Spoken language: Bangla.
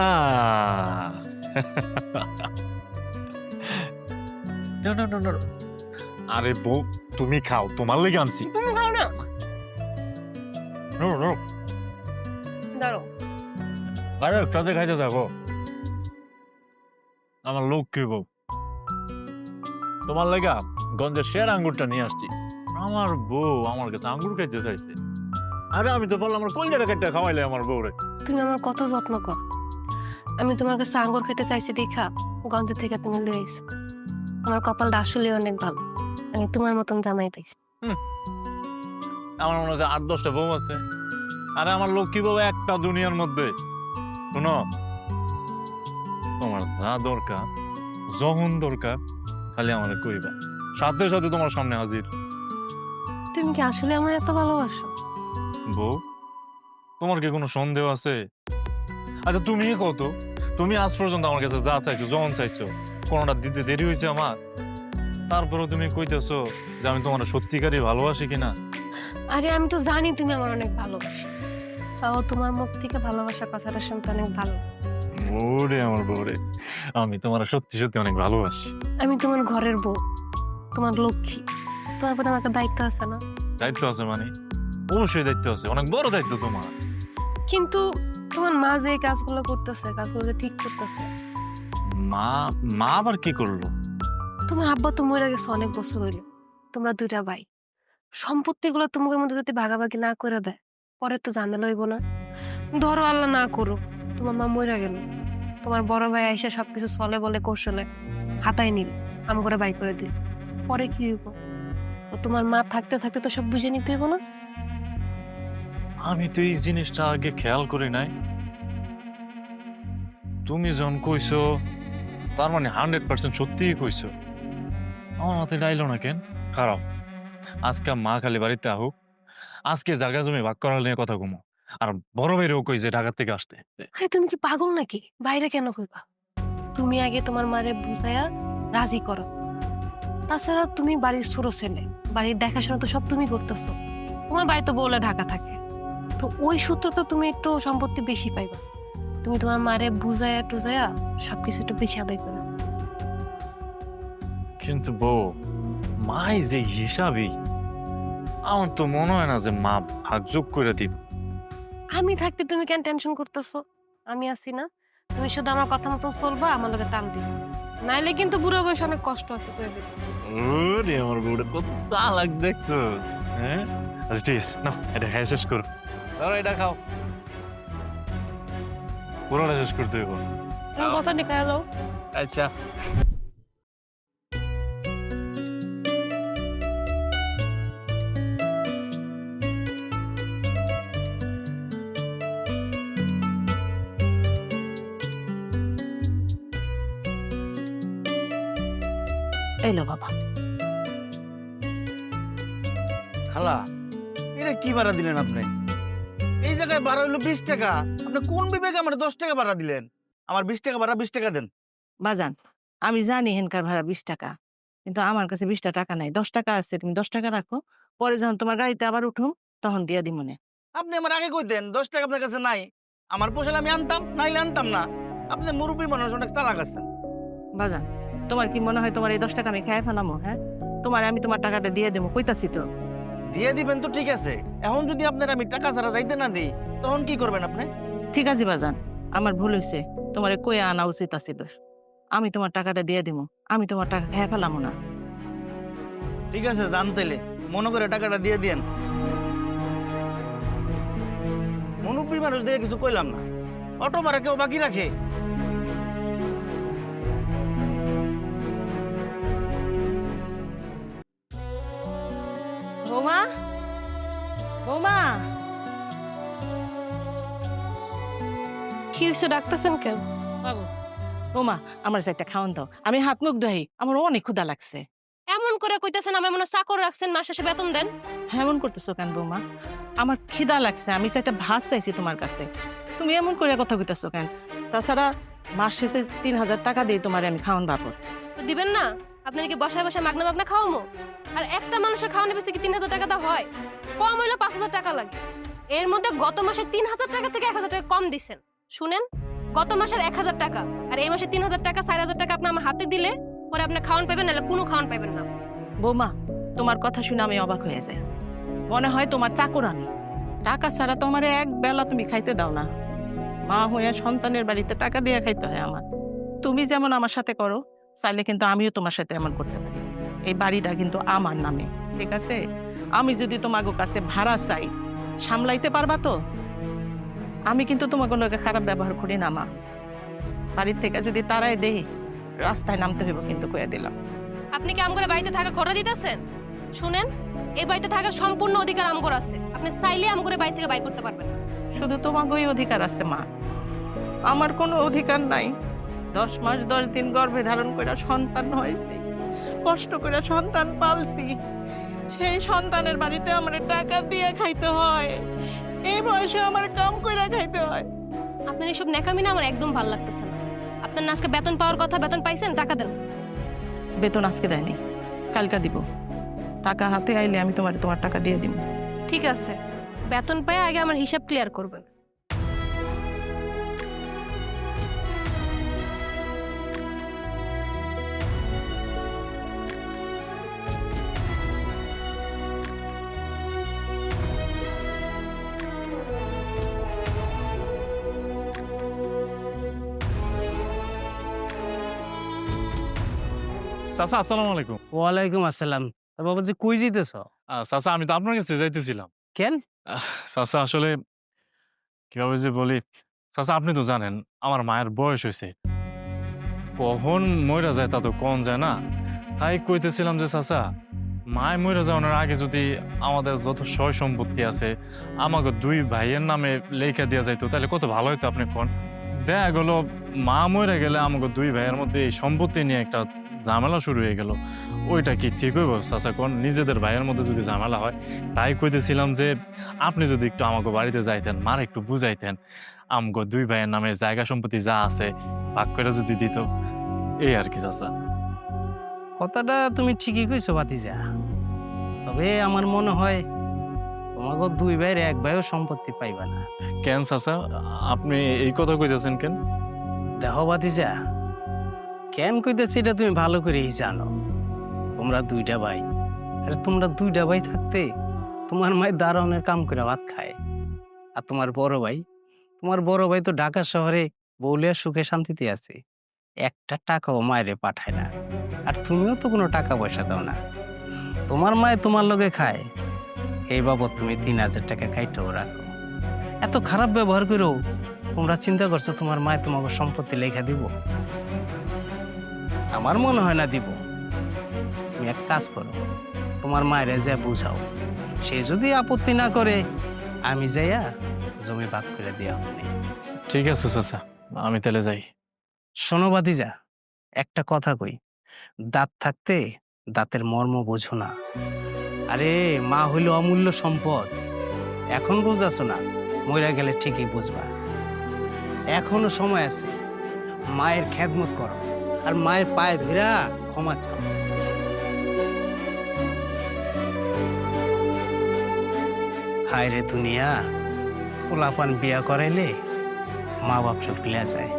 আহ না না না না আরে বউ তুমি খাও তোমার লেগে আনছি তুমি খাও না। নো নো দাঁড়ো। আরে একসাথে খাইতে যাবো আমার লোক কি বউ তোমার লেগা গঞ্জের শের আঙ্গুরটা নিয়ে আসছি আমার বউ আমার কাছে আঙ্গুর খাইতে চাইছে আরে আমি তো বললাম আমার কলজাটা কেটে খাওয়াইলে আমার বউরে তুমি আমার কত যত্ন কর। আমি তোমার কাছে আঙ্গুর খেতে চাইছি দেখা গঞ্জ থেকে তুমি লয়ে আইছো। আমার কপালটা আসলে অনেক ভালো, আমি তোমার মতন জামাই পাইছি। আমার মনে হচ্ছে 8-10টা বউ আছে আরে আমার লক্ষ্মী বউ একটা দুনিয়ার মধ্যে শুনো তোমার যা দরকার যখন দরকার খালি আমার কইবা সাথে সাথে তোমার সামনে হাজির তুমি কি আসলে আমার এত ভালোবাসো? বউ তোমার কি কোনো সন্দেহ আছে আচ্ছা তুমি কত তুমি আজ পর্যন্ত আমার কাছে যা চাইছো যখন চাইছো কোনটা দিতে দেরি হয়েছে আমার তারপরেও তুমি কইতেছো যে আমি তোমার সত্যিকারই ভালোবাসি কিনা আরে আমি তো জানি তুমি আমার অনেক ভালোবাসো, তাও তোমার মুখ থেকে ভালোবাসার কথাটা শুনতে অনেক ভালো। ওরে আমার বউরে আমি তোমার সত্যি সত্যি অনেক ভালোবাসি আমি তোমার ঘরের বউ, তোমার লক্ষ্মী, তোমার প্রতি আমার একটা দায়িত্ব আছে না? দায়িত্ব আছে মানে অবশ্যই দায়িত্ব আছে অনেক বড় দায়িত্ব তোমার কিন্তু তোমার মা যে এই কাজগুলো করতেছে, কাজগুলো যে ঠিক করতেছে, মা মা আবার কি করলো তোমার আব্বা তো মরে গেছে অনেক বছর হইলো, তোমরা দুইটা ভাই, সম্পত্তিগুলো তোমাদের মধ্যে যদি ভাগাভাগি না করে দেয় পরে তো ঝামেলা হইব না? ধরো আল্লাহ না করো তোমার মা মরে গেল, তোমার বড় ভাই আইসা সবকিছু চলে বলে কৌশলে হাতায় নিল, আম করে বাই করে দিল, পরে কি হইব? তো তোমার মা থাকতে থাকতে তো সব বুঝে নিতে হইব না? আমি তো এই জিনিসটা আগে খেয়াল করি নাই তুমি যখন কইছো তার মানে 100% সত্যিই কইছো আমার মাথায় ডাইলো না কেন খারাপ আজকে মা খালি বাড়িতে আহুক আজকে জায়গা জমি ভাগ করার নিয়ে কথা কমো আর বড় ভাইরেও কই যে ঢাকা থেকে আসতে আরে তুমি কি পাগল নাকি? বাইরে কেন কইবা? তুমি আগে তোমার মারে বুঝাইয়া রাজি করো। তাছাড়া তুমি বাড়ির ছোট ছেলে, বাড়ির দেখাশোনা তো সব তুমি করতেছো, তোমার বাড়ি তো বউলা ঢাকা থাকে, তো ওই সূত্র তো তুমি একটু সম্পত্তি বেশি পাইবা। তুমি তোমার মারে বুঝাইয়া টুজাইয়া সবকিছু একটু বেশি আদায় করো। কিন্তু বউ মাই যে হিসাবই আমার তো মনে হয় না যে মা ভাগযোগ করে দিব আমি থাকতে তুমি কেন টেনশন করতেছো? আমি আছি না, তুমি শুধু আমার কথা মতন চলবা, আমার লগে তাল দিবা, নাইলে কিন্তু বুড়ো বয়সে অনেক কষ্ট আছে কই দিই। ওরে আমার বউটা কত চালাক দেখছোস হ্যাঁ আচ্ছা ঠিক আছে না এটা খাই শেষ করো ধরো এটা খাও পুরোটা শেষ করতে হইব তুমি কথা নিয়ে খাওয়া যাও। আচ্ছা এলো বাবা। খালা এটা কি ভাড়া দিলেন আপনি? এই জায়গায় ভাড়া হইলো 20 টাকা, আপনি কোন বিবেকে আমার 10 টাকা ভাড়া দিলেন? আমার 20 টাকা ভাড়া, 20 টাকা দেন। বাজান, আমি জানি হেনকার ভাড়া 20 টাকা, কিন্তু আমার কাছে 20টা টাকা নাই, 10 টাকা আছে, তুমি 10 টাকা রাখো, পরে যখন তোমার গাড়িতে আবার উঠুম তখন দিয়া দি মনে। আপনি আমার আগে কইতেন 10 টাকা আপনার কাছে নাই, আমার পোষালে আমি আনতাম, নাইলে আনতাম না। আপনি মুরব্বী মানুষ, অনেক চালাক আছেন। বাজান, তোমার কি মনে হয় তোমার এই 10 টাকা আমি খাই ফেলামো? হ্যাঁ, তোমার আমি তোমার টাকাটা দিয়ে দেবো, কইতাছি তো। দিয়ে দিবেন তো ঠিক আছে, এখন যদি আপনার আমি টাকা ছাড়া যাইতে না দিই তখন কি করবেন আপনি? ঠিক আছে বাজান, আমার ভুল হয়েছে, তোমার কয়ে আনা উচিত আছিল। আমি তোমার টাকাটা দিয়ে দিব, আমি তোমার টাকা খাই ফেলামো না। ঠিক আছে জানতেলে মনে করে টাকাটা দিয়ে দিয়েন। মুরব্বী মানুষ দিয়ে কিছু কইলাম না, অটো ভাড়া কেউ বাকি রাখে? বৌমা, বৌমা, কি হয়েছে, ডাকতেছেন কেন? বৌমা, আমার একটা খাওয়ান দাও, আমি হাত মুখ ধোই, আমার অনেক ক্ষুধা লাগছে। এমন করে কইতাছেন আমার মনে হয় চাকর রাখছেন, মাস শেষে বেতন দেন। এমন করতেছো কেন বৌমা? আমার খিদা লাগছে, আমি একটা ভাত চাইছি তোমার কাছে, তুমি এমন করে কথা কইতাছো কেন? তাছাড়া মাস শেষে 3000 টাকা দিয়ে তোমার আমি খাওয়ান বাপর। তো দিবেন না? আপনার কি বসায় বসায় মাগনা মাগনা খাওয়ামো? আর একটা মানুষের খাওয়ানোর পিছনে কি 3000 টাকা দা হয়? কম হইলে 5000 টাকা লাগে। এর মধ্যে গত মাসে 3000 টাকা থেকে 1000 টাকা কম দিছেন। শুনেন, গত মাসের 1000 টাকা আর এই মাসে 3000 টাকা 4000 টাকা আপনি আমার হাতে দিলে পরে আপনি খাওয়ান পাবেন, নাহলে কোনো খাওয়ান পাবেন না। বৌমা, তোমার কথা শুনে আমি অবাক হয়ে যাই। মনে হয় তোমার চাকর আমি। টাকা ছাড়া তো আমার এক বেলা তুমি খাইতে দাও না। মা হইয়া সন্তানের বাড়িতে টাকা দিয়ে খাইতে হয় আমার। তুমি যেমন আমার সাথে করো, চাইলে কিন্তু আমিও তোমার সাথে এমন করতে পারি। এই বাড়িটা কিন্তু আমার নামে, ঠিক আছে? আমি যদি তোমাকে কাছে ভাড়া চাই, সামলাইতে পারবা তো? আমি কিন্তু তোমাকে লোকে খারাপ ব্যবহার করি না মা। বাড়ির থেকে যদি তারাই দেই, রাস্তায় নামতে হইব কিন্তু কয়ে দিলাম। আপনি কি আমগরে বাড়িতে থাকার খরচ দিতেছেন? শুনেন, এই বাড়িতে থাকার সম্পূর্ণ অধিকার আমগর আছে। আপনি চাইলে আমগরে বাড়ি থেকে বাইর করতে পারবেন না। শুধু তোমাকেই অধিকার আছে মা, আমার কোনো অধিকার নাই। 10 মাস 10 দিন গর্ভে ধারণ করে সন্তান হয়েছে, কষ্ট করে সন্তান পালছি। সেই সন্তানের বাড়িতে আমার টাকা দিয়ে খাইতে হয়, এই বয়সে আমার কাম করে খাইতে হয়। আপনার এসব ন্যাকামি না আমার একদম ভালো লাগতেছে না। আপনার না আজকে বেতন পাওয়ার কথা, বেতন পাইছেন? টাকা দেন। বেতন আজকে দেয়নি, কালকা দিব। টাকা হাতে আইলে আমি তোমার টাকা দিয়ে দিব। ঠিক আছে, বেতন পাই আগে আমার হিসাব ক্লিয়ার করবেন। চাচা আসসালামু আলাইকুম। ওয়ালাইকুম আসসালাম। তা বাবা যে কই যাইতেছ? চাচা আমি তো আপনার কাছে যাইতেছিলাম। কেন? চাচা আসলে কিভাবে যে বলি, চাচা আপনি তো জানেন আমার মায়ের বয়স হয়েছে, কখন মইরা যায় তা তো কোন যায় না। তাই কইতেছিলাম যে চাচা, মায় মইরা যাওয়ার আগে যদি আমাদের যত সয় সম্পত্তি আছে আমাকে 2 ভাইয়ের নামে লেখা দেওয়া যাইতো তাহলে কত ভালো হতো। আপনি কোন দেখা গেল মা মরে গেলে আমাকে 2 ভাইয়ের মধ্যে এই সম্পত্তি নিয়ে একটা ঝামেলা শুরু হয়ে গেল। ওইটা কি ঠিক হইব চাচা কোন? নিজেদের ভাইয়ের মধ্যে যদি ঝামেলা হয়, তাই কইতেছিলাম যে আপনি যদি একটু আমাকে বাড়িতে যাইতেন, মার একটু বুঝাইতেন, আমগো 2 ভাইয়ের নামে জায়গা সম্পত্তি যা আছে ভাগ করে যদি দিত, এই আর কি চাচা। কথাটা তুমি ঠিকই কইছো ভাতিজা, তবে আমার মনে হয় তোমাকে 2 ভাইয়ের 1 ভাইও সম্পত্তি পাইবা না। কেন চাচা আপনি এই কথা কইতেছেন কেন? দেখো ভাতিজা, কেন কইতেছি এটা তুমি ভালো করেই জানো। তোমরা 2টা ভাই, আরে তোমরা 2টা ভাই থাকতে তোমার মায়ের দারোয়ানের কাম করে ভাত খায়। আর তোমার বড় ভাই তো ঢাকা শহরে বউলিয়া সুখে শান্তিতে আছে, একটা টাকাও মায়েরে পাঠায় না। আর তুমিও তো কোনো টাকা পয়সা দাও না, তোমার মায়ে তোমার লগে খায়, এই বাবদ তুমি 3000 টাকা কাইটাও রাখো। এত খারাপ ব্যবহার করেও তোমরা চিন্তা করছো তোমার মায়ে তোমাকে সম্পত্তি লেখা দিব? আমার মনে হয় না দিব। তুমি এক কাজ করো, তোমার মায়ের যা বুঝাও, সে যদি আপত্তি না করে আমি যাইয়া জমি ভাগ করে দেওয়া হবে। ঠিক আছে চাচা, আমি তাহলে যাই। শোনো ভাতিজা, একটা কথা কই, দাঁত থাকতে দাঁতের মর্ম বোঝো না। আরে মা হইল অমূল্য সম্পদ, এখন বুঝাছো না, মইরা গেলে ঠিকই বুঝবা। এখনো সময় আছে, মায়ের খেদমত করো আর মায়ের পায়ে ধইরা ক্ষমা চাও। হায় রে দুনিয়া, পোলাপান বিয়া করাইলে মা বাপ সব ভুলে যায়।